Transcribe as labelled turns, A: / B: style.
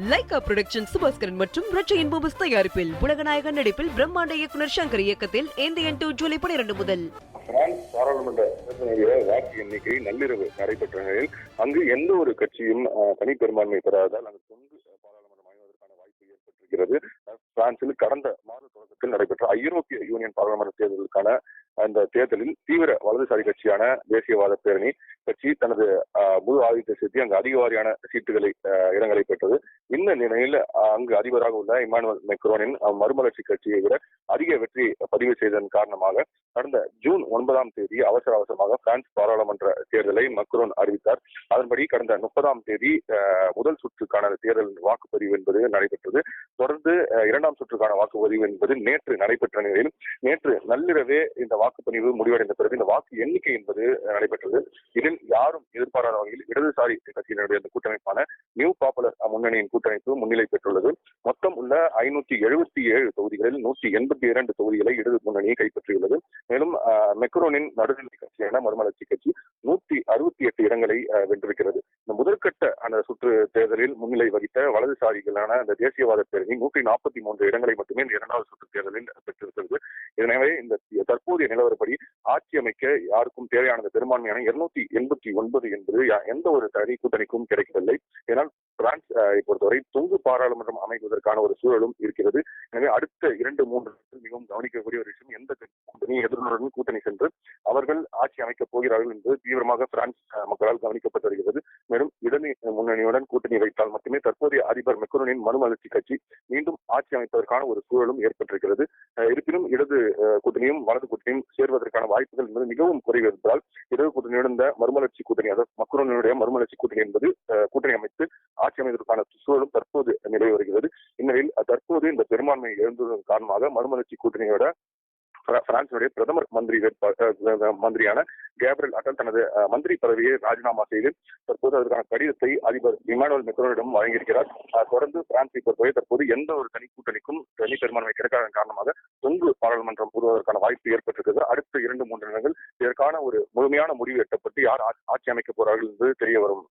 A: Lyca production Subaskaran மற்றும் ரச்சையின் பூபஸ் தயாரிப்பில் உலகநாயகன் நடிப்பில் பிரம்மாண்ட இயக்குனர் சங்கர் இயக்கத்தில் இந்தியன் 2 ஜூலை 12 முதல்.
B: பிரான்ஸ் பாராளுமன்ற வாக்கு எண்ணிக்கை நள்ளிரவு நடைபெற்ற நிலையில் அங்கு எந்த ஒரு கட்சியும் தனி பெரும்பான்மை பெறாததால் அங்கு தொங்கு பாராளுமன்றம் அமைவதற்கான வாய்ப்பு ஏற்பட்டிருக்கிறது. பிரான்சில் கடந்த மாத தொடக்கத்தில் நடைபெற்ற ஐரோப்பிய யூனியன் பாராளுமன்ற தேர்தலுக்கான அந்த தேர்தலில் தீவிர வலதுசாரி கட்சியான தேசியவாத பேரணி கட்சி தனது முழு ஆதிக்கத்தை செலுத்தி அங்கு அதிகவாரியான இடங்களை பெற்றது. இந்த நிலையில் அங்கு அதிபராக உள்ள இமானுவேல் மெக்ரோனின் மறுமலர்ச்சி கட்சியை விட அதிக வெற்றி பதிவு செய்ததன் காரணமாக கடந்த ஜூன் 9ஆம் தேதி அவசரமாக பிரான்ஸ் பாராளுமன்ற தேர்தலை மக்ரோன் அறிவித்தார். அதன்படி கடந்த 30ஆம் தேதி முதல் சுற்றுக்கான தேர்தல் வாக்குப்பதிவு என்பது நடைபெற்றது. தொடர்ந்து இரண்டாம் சுற்றுக்கான வாக்குப்பதிவு என்பது நேற்று நடைபெற்ற நிலையில் நேற்று நள்ளிரவே இந்த வாக்குப்பதிவு முடிவடைந்த பிறகு இந்த வாக்கு எண்ணிக்கை என்பது நடைபெற்றது. இதில் யாரும் எதிர்பாராத வகையில் இடதுசாரி கட்சியினுடைய கூட்டமைப்பான நியூ பாப்புலர் முன்னணியின் கூட்டமைப்பு முன்னிலை பெற்றுள்ளது. மொத்தம் உள்ள 577 தொகுதிகளில் 182 தொகுதிகளை இடது முன்னணியை கைப்பற்றியுள்ளது. மேலும் மெக்ரோனின் நடுநிலை கட்சியான மறுமலர்ச்சி கட்சி 168 இடங்களை வென்றிருக்கிறது. இந்த முதற்கட்ட அந்த சுற்று தேர்தலில் முன்னிலை வகித்த வலதுசாரிகளான அந்த தேசியவாத பேரணி 143 இடங்களை மட்டுமே இந்த இரண்டாவது சுற்று தேர்தலில் பெற்றிருக்கிறது. எனவே இந்த தற்போதைய நிலவரப்படி ஆட்சி அமைக்க யாருக்கும் தேவையான பெரும்பான்மையான 289 என்பது எந்த ஒரு தனி கூட்டணிக்கும் கிடைக்கவில்லை. ஏனால் பிரான்ஸ் பொறுத்தவரை தொங்கு பாராளுமன்றம் அமைவதற்கான ஒரு சூழலும் இருக்கிறது. எனவே அடுத்த 2-3 மிகவும் கவனிக்கக்கூடிய ஒரு விஷயம், எந்த கூட்டணி எதிர்ப்புடன் கூட்டணி சென்று அவர்கள் ஆட்சி அமைக்கப் போகிறார்கள் என்பது தீவிரமாக பிரான்ஸ் மக்களால் கவனிக்கப்பட்டு வருகிறது. மேலும் இடது முன்னணியுடன் கூட்டணி வைத்தால் மட்டுமே தற்போதைய அதிபர் மெக்ரோனின் மறுமலர்ச்சி கட்சி மீண்டும் ஆட்சி அமைப்பதற்கான ஒரு சூழலும் ஏற்பட்டிருக்கிறது. இருப்பினும் இடது கூட்டணியும் வலது கூட்டணியும் சேர்வதற்கான வாய்ப்புகள் என்பது மிகவும் குறைவு என்பதால் இடது கூட்டணியுடன் இந்த மறுமலர்ச்சி கூட்டணி, அதாவது மக்ரோனுடைய மறுமலர்ச்சி கூட்டணி என்பது கூட்டணி அமைத்து ஆட்சி அமைப்பதற்கான சூழலும் தற்போது நிலவி வருகிறது. இந்நிலையில் தற்போது இந்த பெரும்பான்மை எழுந்ததன் காரணமாக மறுமலர்ச்சி கூட்டணியோட பிரான்சுடைய பிரதமர் மந்திரியான கேப்ரியல் அட்டல் தனது மந்திரி பதவியை ராஜினாமா செய்து தற்போது அதற்கான கடிதத்தை அதிபர் இமானுவேல் மெக்ரோனிடம் வழங்கியிருக்கிறார். தொடர்ந்து பிரான்சை பொறுத்தவரை தற்போது எந்த ஒரு தனி கூட்டணிக்கும் தனி பெரும்பான்மை கிடைக்காதன் காரணமாக தொங்கு பாராளுமன்றம் உருவதற்கான வாய்ப்பு ஏற்பட்டிருக்கிறது. அடுத்த 2-3 தினங்கள் இதற்கான ஒரு முழுமையான முடிவு எட்டப்பட்டு யார் ஆட்சி அமைக்கப் போறார்கள் என்பது தெரிய வரும்.